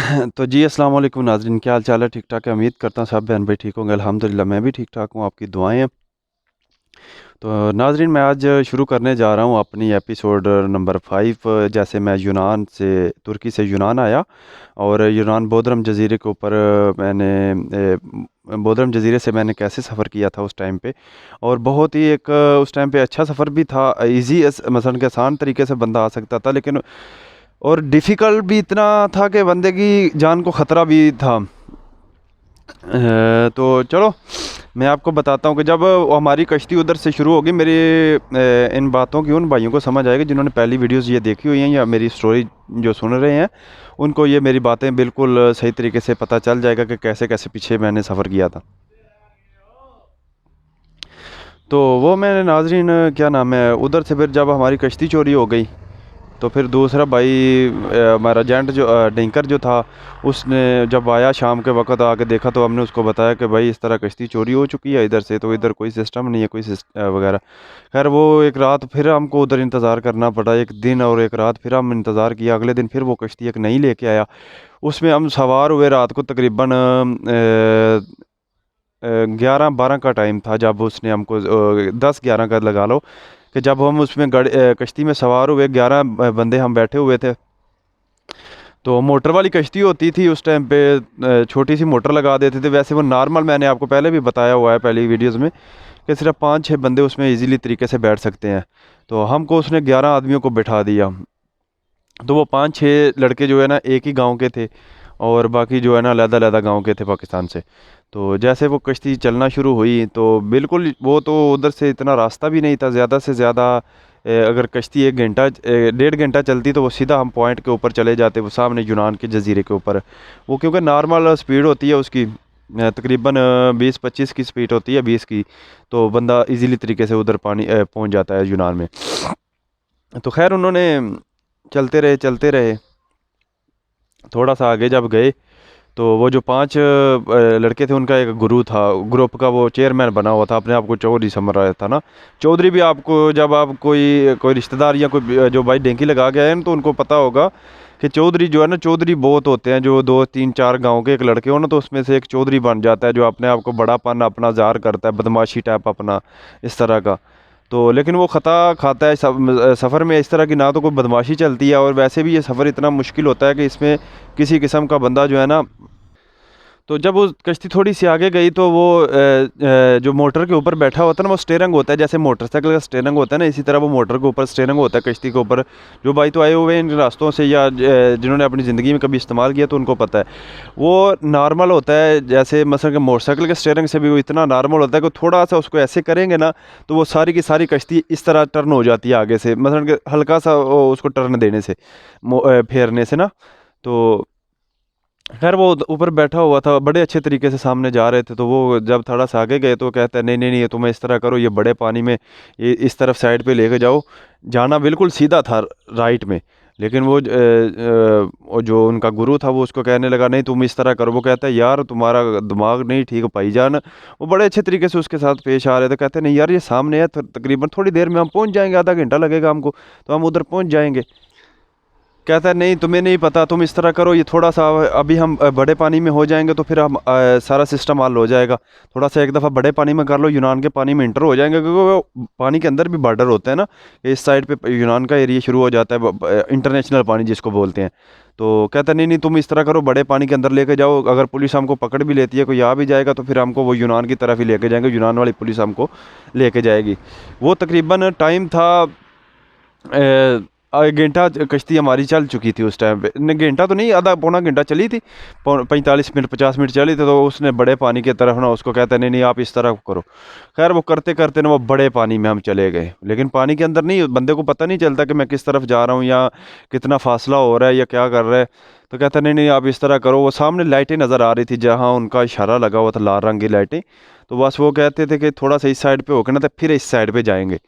तो जी अस्सलाम वालेकुम नाज़रीन, क्या हाल चाल है? ठीक ठाक है, उम्मीद करता हूँ सब बहन भाई ठीक होंगे। अल्हम्दुलिल्लाह मैं भी ठीक ठाक हूँ, आपकी दुआएं हैं। तो नाज़रीन, मैं आज शुरू करने जा रहा हूँ अपनी एपिसोड नंबर 5। जैसे मैं यूनान से तुर्की से यूनान आया और यूनान बोदरम जज़ीरे के ऊपर बोदरम जज़ीरे से मैंने कैसे सफ़र किया था उस टाइम पे। और बहुत ही एक उस टाइम पे अच्छा सफ़र भी था, इजी मसलन के आसान तरीके से बंदा आ सकता था, लेकिन और डिफ़िकल्ट भी इतना था कि बंदे की जान को ख़तरा भी था। तो चलो मैं आपको बताता हूँ कि जब हमारी कश्ती उधर से शुरू होगी, मेरी इन बातों की उन भाइयों को समझ आएगी जिन्होंने पहली वीडियोस ये देखी हुई हैं या मेरी स्टोरी जो सुन रहे हैं, उनको ये मेरी बातें बिल्कुल सही तरीके से पता चल जाएगा कि कैसे कैसे पीछे मैंने सफ़र किया था। तो वो मैंने नाजरीन क्या नाम है, उधर से फिर जब हमारी कश्ती चोरी हो गई तो फिर दूसरा भाई हमारा एजेंट जो डेंकर जो था, उसने जब आया शाम के वक्त आके देखा तो हमने उसको बताया कि भाई इस तरह कश्ती चोरी हो चुकी है इधर से, तो इधर कोई सिस्टम नहीं है, कोई वगैरह। खैर वो एक रात फिर हमको उधर इंतज़ार करना पड़ा, एक दिन और एक रात फिर हम इंतज़ार किया। अगले दिन फिर वो कश्ती एक नई लेके आया, उसमें हम सवार हुए। रात को तकरीबन 11-12 का टाइम था जब उसने हमको 10-11 का लगा लो कि जब हम उसमें कश्ती में सवार हुए, 11 बंदे हम बैठे हुए थे। तो मोटर वाली कश्ती होती थी उस टाइम पे, छोटी सी मोटर लगा देते थे। वैसे वो नॉर्मल, मैंने आपको पहले भी बताया हुआ है पहली वीडियोज़ में, कि सिर्फ 5-6 बंदे उसमें इजीली तरीके से बैठ सकते हैं। तो हमको उसने 11 आदमियों को बिठा दिया। तो वो 5-6 लड़के जो है ना एक ही गांव के थे और बाकी जो है ना अलग-अलग गांव के थे पाकिस्तान से। तो जैसे वो कश्ती चलना शुरू हुई तो बिल्कुल वो तो उधर से इतना रास्ता भी नहीं था, ज़्यादा से ज़्यादा अगर कश्ती 1 घंटा 1.5 घंटा चलती तो वो सीधा हम पॉइंट के ऊपर चले जाते, वो सामने यूनान के जजीरे के ऊपर। वो क्योंकि नॉर्मल स्पीड होती है उसकी, तकरीबन 20-25 की स्पीड होती है, 20 की, तो बंदा इजीली तरीके से उधर पानी पहुंच जाता है यूनान में। तो खैर उन्होंने चलते रहे चलते रहे, थोड़ा सा आगे जब गए तो वो जो 5 लड़के थे, उनका एक गुरु था, ग्रुप का वो चेयरमैन बना हुआ था, अपने आप को चौधरी समझ रहा था ना। चौधरी भी आपको जब आप कोई कोई रिश्तेदार या कोई जो भाई डेंकी लगा के आए ना, तो उनको पता होगा कि चौधरी जो है ना, चौधरी बहुत होते हैं। जो 2-3-4 गांव के एक लड़के हो ना, तो उसमें से एक चौधरी बन जाता है जो अपने आप को बड़ापन अपना ज़ाहिर करता है, बदमाशी टाइप अपना, इस तरह का। तो लेकिन वो ख़ता खाता है सफ़र में इस तरह की, ना तो कोई बदमाशी चलती है, और वैसे भी ये सफ़र इतना मुश्किल होता है कि इसमें किसी किस्म का बंदा जो है ना। तो जब वो कश्ती थोड़ी सी आगे गई तो वो जो मोटर के ऊपर बैठा होता है ना, वो स्टेयरिंग होता है, जैसे मोटरसाइकिल का स्टेयरिंग होता है ना, इसी तरह वो मोटर के ऊपर स्टेयरिंग होता है कश्ती के ऊपर। जो भाई तो आए हुए हैं इन रास्तों से या जिन्होंने अपनी ज़िंदगी में कभी इस्तेमाल किया तो उनको पता है। वो नॉर्मल होता है, जैसे मसलन कि मोटरसाइकिल के स्टेयरिंग से भी वो इतना नॉर्मल होता है कि थोड़ा सा उसको ऐसे करेंगे ना, तो वो सारी की सारी कश्ती इस तरह टर्न हो जाती है आगे से, मसलन कि हल्का सा उसको टर्न देने से, फेरने से ना। तो खैर वो ऊपर बैठा हुआ था, बड़े अच्छे तरीके से सामने जा रहे थे। तो वो जब थोड़ा सा आगे गए तो कहता है, नहीं नहीं नहीं, ये तुम्हें इस तरह करो, ये बड़े पानी में ये इस तरफ साइड पे लेके जाओ। जाना बिल्कुल सीधा था, राइट में। लेकिन वो जो उनका गुरु था वो उसको कहने लगा, नहीं तुम इस तरह करो। वो कहता है, यार तुम्हारा दिमाग नहीं ठीक भाईजान। वो बड़े अच्छे तरीके से उसके साथ पेश आ रहे थे। कहते हैं, नहीं यार ये सामने है, तकरीबन थोड़ी देर में हम पहुंच जाएंगे, आधा घंटा लगेगा हमको, तो हम उधर पहुंच जाएंगे। कहता है, नहीं तुम्हें नहीं पता, तुम इस तरह करो, ये थोड़ा सा अभी हम बड़े पानी में हो जाएंगे तो फिर हम सारा सिस्टम हल हो जाएगा। थोड़ा सा एक दफ़ा बड़े पानी में कर लो, यूनान के पानी में इंटर हो जाएंगे, क्योंकि वो पानी के अंदर भी बॉर्डर होते हैं ना, इस साइड पे यूनान का एरिया शुरू हो जाता है, इंटरनेशनल पानी जिसको बोलते हैं। तो कहता है, नहीं नहीं तुम इस तरह करो, बड़े पानी के अंदर लेके जाओ, अगर पुलिस हमको पकड़ भी लेती है, कोई आ भी जाएगा, तो फिर हमको वो यूनान की तरफ ही लेके जाएंगे, यूनान वाली पुलिस हमको लेके जाएगी। वो तकरीबन टाइम था 1 घंटा, कश्ती हमारी चल चुकी थी उस टाइम पे। नहीं, घंटा तो नहीं, आधा पौना घंटा चली थी, 45 मिनट 50 मिनट चली थी। तो उसने बड़े पानी की तरफ ना उसको कहता है, नहीं नहीं आप इस तरफ करो। खैर वो करते करते ना वो बड़े पानी में हम चले गए, लेकिन पानी के अंदर नहीं, बंदे को पता नहीं चलता कि मैं किस तरफ जा रहा हूँ या कितना फासला हो रहा है या क्या कर रहा है। तो कहता नहीं नहीं आप इस तरह करो। वो सामने लाइटें नज़र आ रही थी जहाँ उनका इशारा लगा हुआ था, लाल रंग की लाइटें। तो बस वो कहते थे कि थोड़ा सा इस साइड पे होकर ना, तो फिर इस साइड पे जाएंगे।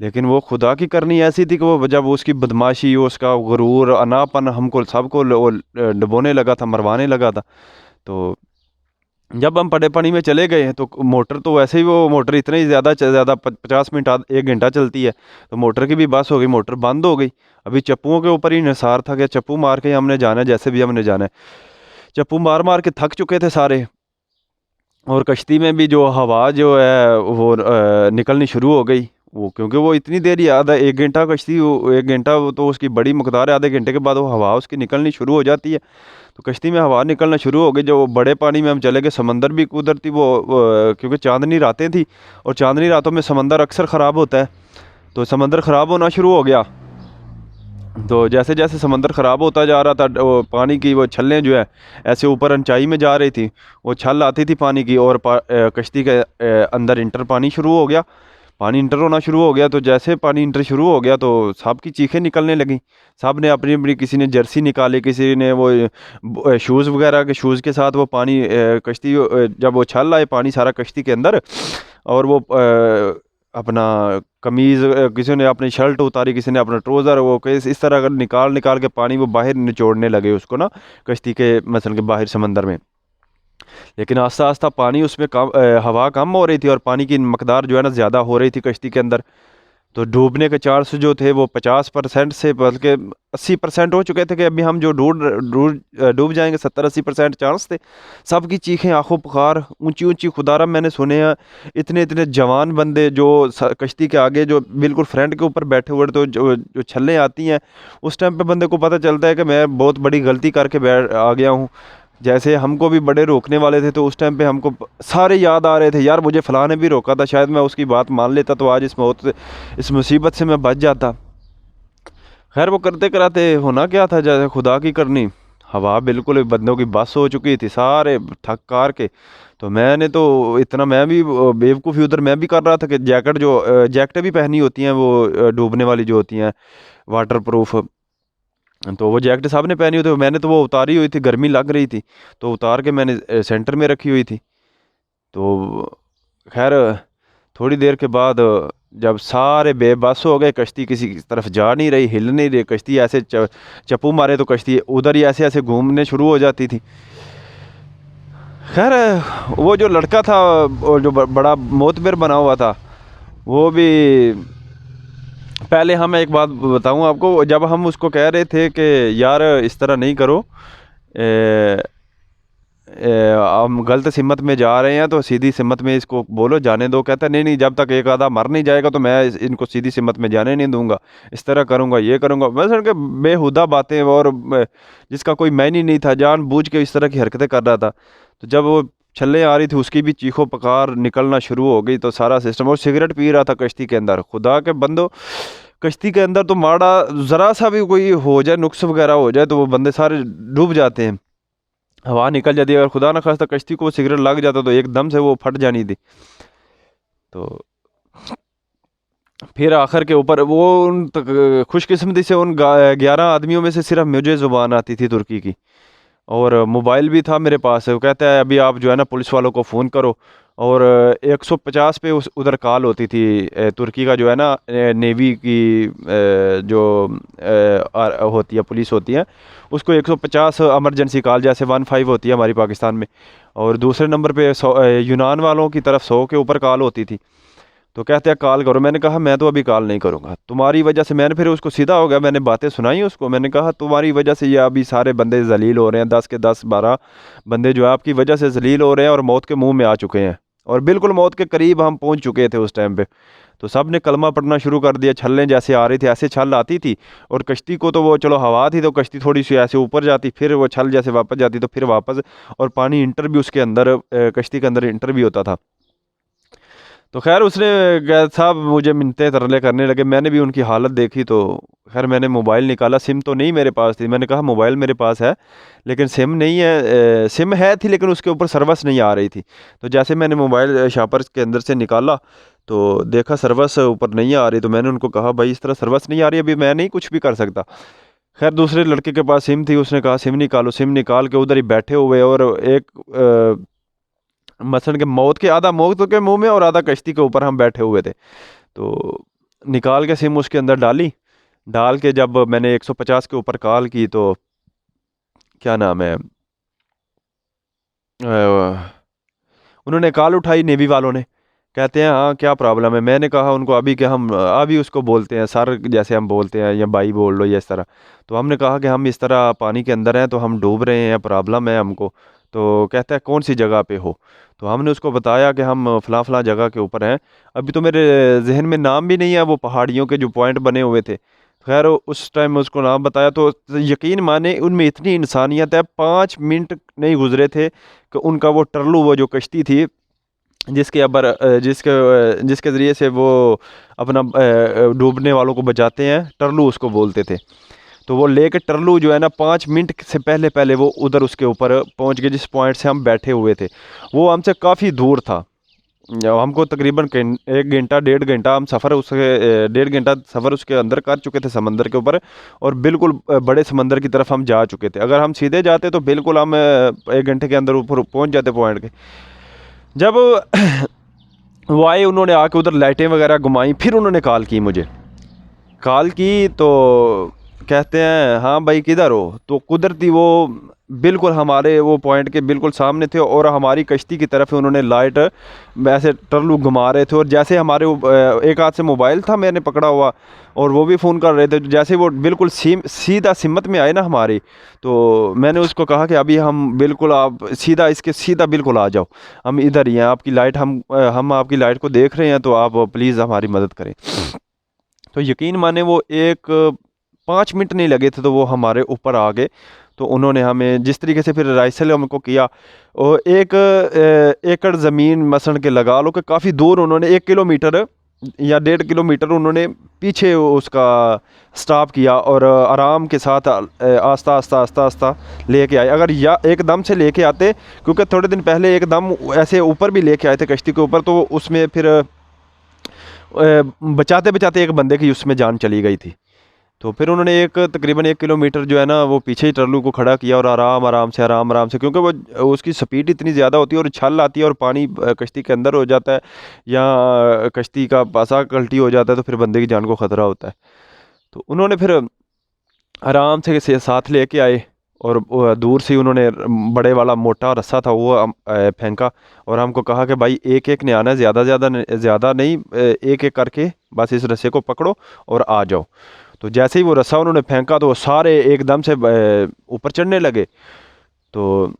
लेकिन वो खुदा की करनी ऐसी थी कि वो जब उसकी बदमाशी, उसका गुरूर, अनापन हमको सबको डुबोने लगा था, मरवाने लगा था। तो जब हम पड़े पानी में चले गए हैं तो मोटर तो वैसे ही, वो मोटर इतनी ज़्यादा ज़्यादा 50 मिनट 1 घंटा चलती है, तो मोटर की भी बस हो गई, मोटर बंद हो गई। अभी चप्पूओं के ऊपर ही निसार था कि चप्पू मार के हमने जाना है, जैसे भी हमने जाना है। चप्पू मार मार के थक चुके थे सारे, और कश्ती में भी जो हवा जो है वो निकलनी शुरू हो गई। वो क्योंकि वो इतनी देर याद है, 1 घंटा कश्ती, 1 घंटा वो तो उसकी बड़ी मकदार है, आधे घंटे के बाद वो हवा उसकी निकलनी शुरू हो जाती है। तो कश्ती में हवा निकलना शुरू हो गई। जो बड़े पानी में हम चले गए, समंदर भी कुदरती वो क्योंकि चांदनी रातें थी, और चांदनी रातों में समंदर अक्सर ख़राब होता है, तो समंदर ख़राब होना शुरू हो गया। तो जैसे जैसे समंदर ख़राब होता जा रहा था, वो पानी की वो छल्लें जो है ऐसे ऊपर ऊंचाई में जा रही थी, वो छल आती थी पानी की, और कश्ती के अंदर इंटर पानी शुरू हो गया, पानी इंटर होना शुरू हो गया। तो जैसे पानी इंटर शुरू हो गया तो सब की चीखें निकलने लगी। सब ने अपनी अपनी, किसी ने जर्सी निकाली, किसी ने वो शूज़ वगैरह के शूज़ के साथ वो पानी कश्ती जब वो छल आए पानी सारा कश्ती के अंदर, और वो अपना कमीज़, किसी ने अपनी शर्ट उतारी, किसी ने अपना ट्राउज़र, वो कैसे इस तरह अगर निकाल निकाल के पानी वो बाहर निचोड़ने लगे उसको ना, कश्ती के मसल के बाहर समंदर में। लेकिन आस्ता आस्ता पानी उसमें हवा कम हो रही थी, और पानी की मकदार जो है ना ज़्यादा हो रही थी कश्ती के अंदर। तो डूबने के चांस जो थे वो 50% से बल्कि 80% हो चुके थे, कि अभी हम जो डूब जाएंगे, 70-80% चांस थे। सबकी चीखें, आंखों पुकार, ऊंची ऊंची खुदारा मैंने सुने हैं। इतने इतने जवान बंदे जो कश्ती के आगे जो बिल्कुल फ्रंट के ऊपर बैठे हुए, तो जो जो छल्लें आती हैं, उस टाइम पे बंदे को पता चलता है कि मैं बहुत बड़ी गलती करके बैठ आ गया हूँ। जैसे हमको भी बड़े रोकने वाले थे, तो उस टाइम पे हमको सारे याद आ रहे थे, यार मुझे फ़लाँ ने भी रोका था, शायद मैं उसकी बात मान लेता तो आज इस मौत से, इस मुसीबत से मैं बच जाता। खैर वो करते कराते होना क्या था, जैसे खुदा की करनी, हवा बिल्कुल बंदों की बस हो चुकी थी, सारे थक कार के। तो मैंने तो इतना, मैं भी बेवकूफ़ी उधर मैं भी कर रहा था कि जैकेट जो जैकेटें भी पहनी होती हैं, वो डूबने वाली जो होती हैं, वाटर प्रूफ, तो वो जैकेट साहब ने पहनी हुई थी, मैंने तो वो उतारी हुई थी, गर्मी लग रही थी, तो उतार के मैंने सेंटर में रखी हुई थी। तो खैर थोड़ी देर के बाद जब सारे बेबस हो गए, कश्ती किसी की तरफ जा नहीं रही, हिल नहीं रही कश्ती, ऐसे चप्पू मारे तो कश्ती उधर ही ऐसे ऐसे घूमने शुरू हो जाती थी। खैर वो जो लड़का था, वो जो बड़ा मोतबर बना हुआ था, वो भी, पहले हम एक बात बताऊं आपको, जब हम उसको कह रहे थे कि यार इस तरह नहीं करो, हम गलत सिमत में जा रहे हैं, तो सीधी सिमत में इसको बोलो जाने दो। कहता है नहीं नहीं, जब तक एक आधा मर नहीं जाएगा तो मैं इनको सीधी सिमत में जाने नहीं दूंगा, इस तरह करूंगा, ये करूंगा, बस उनके बेहुदा बातें, और जिसका कोई मैन ही नहीं था, जानबूझ के इस तरह की हरकतें कर रहा था। तो जब वो छल्ले आ रही थी, उसकी भी चीखों पकार निकलना शुरू हो गई, तो सारा सिस्टम, और सिगरेट पी रहा था कश्ती के अंदर। खुदा के बंदो, कश्ती के अंदर तो माड़ा ज़रा सा भी कोई हो जाए, नुक्स वगैरह हो जाए, तो वो बंदे सारे डूब जाते हैं, हवा निकल जाती है। अगर खुदा ना खास्ता कश्ती को सिगरेट लग जाता तो एकदम से वो फट जानी थी। तो फिर आखिर के ऊपर वो उन खुशकिस्मती से उन 11 आदमियों में से सिर्फ मुझे ज़ुबान आती थी तुर्की की, और मोबाइल भी था मेरे पास। वो कहता है अभी आप जो है ना पुलिस वालों को फ़ोन करो, और 150 पे उस उधर कॉल होती थी। तुर्की का जो है ना नेवी की जो होती है, पुलिस होती है, उसको 150 इमरजेंसी कॉल, जैसे 15 होती है हमारी पाकिस्तान में। और दूसरे नंबर पे 100 यूनान वालों की तरफ 100 के ऊपर कॉल होती थी। तो कहते हैं कॉल करो। मैंने कहा मैं तो अभी कॉल नहीं करूँगा, तुम्हारी वजह से। मैंने फिर उसको सीधा हो गया, मैंने बातें सुनाई उसको, मैंने कहा तुम्हारी वजह से ये अभी सारे बंदे जलील हो रहे हैं, 10 के 10 12 बंदे जो है आपकी वजह से जलील हो रहे हैं, और मौत के मुंह में आ चुके हैं, और बिल्कुल मौत के करीब हम पहुंच चुके थे उस टाइम पे। तो सब ने कलमा पढ़ना शुरू कर दिया। छल्लें जैसे आ रही थी ऐसे छल आती थी, और कश्ती को तो वो चलो हवा थी, तो कश्ती थोड़ी सी ऐसे ऊपर जाती, फिर वो छल जैसे वापस जाती, तो फिर वापस, और पानी इंटर भी उसके अंदर कश्ती के अंदर इंटर भी होता था। तो खैर उसने साहब मुझे मिन्नतें तरले करने लगे। मैंने भी उनकी हालत देखी, तो खैर मैंने मोबाइल निकाला। सिम तो नहीं मेरे पास थी, मैंने कहा मोबाइल मेरे पास है लेकिन सिम नहीं है। सिम है थी लेकिन उसके ऊपर सर्विस नहीं आ रही थी। तो जैसे मैंने मोबाइल शॉपर के अंदर से निकाला, तो देखा सर्विस ऊपर नहीं आ रही। तो मैंने उनको कहा भाई इस तरह सर्विस नहीं आ रही, अभी मैं नहीं कुछ भी कर सकता। खैर दूसरे लड़के के पास सिम थी, उसने कहा सिम निकालो। सिम निकाल के उधर ही बैठे हुए, और एक मसलन के मौत के, आधा मौत के मुंह में और आधा कश्ती के ऊपर हम बैठे हुए थे। तो निकाल के सिम उसके अंदर डाली। डाल के जब मैंने 150 के ऊपर कॉल की, तो क्या नाम है, उन्होंने कॉल उठाई नेवी वालों ने, कहते हैं हाँ क्या प्रॉब्लम है। मैंने कहा उनको अभी कि हम अभी उसको बोलते हैं सर, जैसे हम बोलते हैं, या भाई बोल लो या इस तरह। तो हमने कहा कि हम इस तरह पानी के अंदर हैं, तो हम डूब रहे हैं, प्रॉब्लम है हमको। तो कहता है कौन सी जगह पे हो। तो हमने उसको बताया कि हम फ़लाँ फ़लाँ जगह के ऊपर हैं। अभी तो मेरे जहन में नाम भी नहीं है वो पहाड़ियों के जो पॉइंट बने हुए थे। खैर उस टाइम उसको नाम बताया, तो यकीन माने उनमें इतनी इंसानियत है, 5 मिनट नहीं गुजरे थे कि उनका वो टर्लू, वो जो कश्ती थी जिसके ज़रिए से वो अपना डूबने वालों को बचाते हैं, टर्लू उसको बोलते थे। तो वो लेके टर्लू जो है ना, 5 मिनट से पहले पहले वो उधर उसके ऊपर पहुंच गए जिस पॉइंट से हम बैठे हुए थे। वो हमसे काफ़ी दूर था। हमको तकरीबन 1 घंटा 1.5 घंटा हम सफ़र उसके 1.5 घंटा सफ़र उसके अंदर कर चुके थे समंदर के ऊपर, और बिल्कुल बड़े समंदर की तरफ हम जा चुके थे। अगर हम सीधे जाते तो बिल्कुल हम 1 घंटे के अंदर ऊपर पहुंच जाते पॉइंट के। जब वो आए, उन्होंने आके उधर लाइटें वगैरह घुमाई, फिर उन्होंने कॉल की मुझे। कॉल की तो कहते हैं हाँ भाई किधर हो। तो कुदरती वो बिल्कुल हमारे वो पॉइंट के बिल्कुल सामने थे, और हमारी कश्ती की तरफ उन्होंने लाइट ऐसे टर्लू घुमा रहे थे। और जैसे हमारे एक हाथ से मोबाइल था मैंने पकड़ा हुआ, और वो भी फ़ोन कर रहे थे। जैसे वो बिल्कुल सीधा सिमत में आए ना हमारी, तो मैंने उसको कहा कि अभी हम बिल्कुल, आप सीधा इसके सीधा बिल्कुल आ जाओ, हम इधर ही हैं, आपकी लाइट हम आपकी लाइट को देख रहे हैं, तो आप प्लीज़ हमारी मदद करें। तो यकीन माने वो 5 मिनट नहीं लगे थे, तो वो हमारे ऊपर आ गए। तो उन्होंने हमें जिस तरीके से फिर राइसल हमको किया, और एक एकड़ ज़मीन मसलन के लगा लो कि काफ़ी दूर उन्होंने 1 किलोमीटर या 1.5 किलोमीटर उन्होंने पीछे उसका स्टॉप किया, और आराम के साथ आस्ता आस्ता आस्ता आस्ता लेके आए। अगर या एकदम से लेके आते, क्योंकि थोड़े दिन पहले एकदम ऐसे ऊपर भी लेके आए थे कश्ती के ऊपर, तो उसमें फिर बचाते बचाते एक बंदे की उसमें जान चली गई थी। तो फिर उन्होंने तकरीबन 1 किलोमीटर जो है ना, वो पीछे ही टर्लू को खड़ा किया, और आराम आराम से, क्योंकि वो उसकी स्पीड इतनी ज़्यादा होती है, और छल आती है, और पानी कश्ती के अंदर हो जाता है, या कश्ती का पासा कल्टी हो जाता है, तो फिर बंदे की जान को ख़तरा होता है। तो उन्होंने फिर आराम से साथ लेके आए, और वो दूर से ही उन्होंने बड़े वाला मोटा रस्सा था वो फेंका, और हमको कहा कि भाई एक एक ने आना है, ज़्यादा नहीं, एक एक करके बस इस रस्से को पकड़ो और आ जाओ। तो जैसे ही वो रस्सा उन्होंने फेंका, तो वो सारे एकदम से ऊपर चढ़ने लगे। तो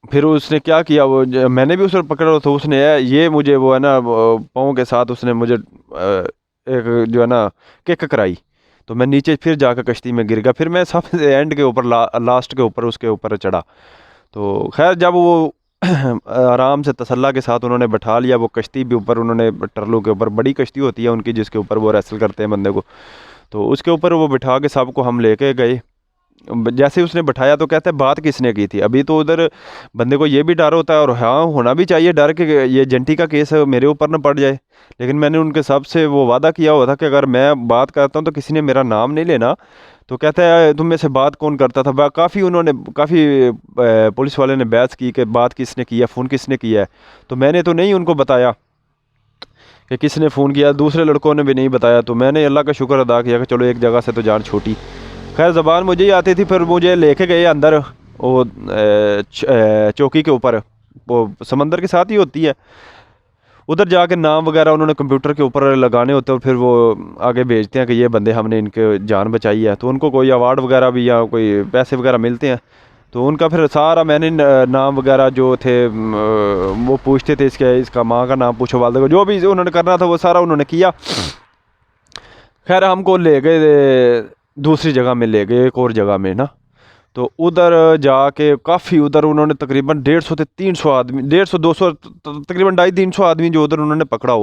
फिर उसने क्या किया, मैंने भी उसे पकड़ा, तो उसने ये मुझे वो है ना पाँव के साथ उसने मुझे एक जो है ना किक कराई। तो मैं नीचे फिर जाकर कश्ती में गिर गया। फिर मैं सबसे एंड के ऊपर लास्ट के ऊपर उसके ऊपर चढ़ा। तो खैर जब वो आराम से तसल्ला के साथ उन्होंने बैठा लिया, वो कश्ती भी ऊपर उन्होंने टर्लों के ऊपर, बड़ी कश्ती होती है उनकी जिसके ऊपर वो रेसल करते हैं बंदे को, तो उसके ऊपर वो बिठा के सबको हम लेके गए। जैसे ही उसने बैठाया तो कहते हैं बात किसने की थी। अभी तो उधर बंदे को ये भी डर होता है, और हाँ होना भी चाहिए डर के ये जंटी का केस है मेरे ऊपर ना पड़ जाए। लेकिन मैंने उनके सबसे वो वादा किया हुआ था कि अगर मैं बात करता हूँ तो किसी ने मेरा नाम नहीं लेना। तो कहता है तुम में से बात कौन करता था। काफ़ी पुलिस वाले ने बहस की कि बात किसने किया, फ़ोन किसने किया है। तो मैंने तो नहीं उनको बताया कि किसने फ़ोन किया, दूसरे लड़कों ने भी नहीं बताया। तो मैंने अल्लाह का शुक्र अदा किया कि चलो एक जगह से तो जान छूटी। खैर ज़बान मुझे ही आती थी। फिर मुझे लेके गए अंदर, वो चौकी के ऊपर, वो समंदर के साथ ही होती है, उधर जाके नाम वगैरह उन्होंने कंप्यूटर के ऊपर लगाने होते हैं, और फिर वो आगे भेजते हैं कि ये बंदे हमने इनके जान बचाई है। तो उनको कोई अवार्ड वगैरह भी या कोई पैसे वगैरह मिलते हैं। तो उनका फिर सारा मैंने नाम वगैरह जो थे वो पूछते थे, इसका माँ का नाम पूछो, वालदा का, जो भी उन्होंने करना था वो सारा उन्होंने किया। खैर हमको ले गए दूसरी जगह में, ले गए एक और जगह में ना। तो उधर जाके काफ़ी, उधर उन्होंने तकरीबन 150 से 300 आदमी, 150 200 तकरीबन 250 300 आदमी जो उधर उन्होंने पकड़ा हुआ।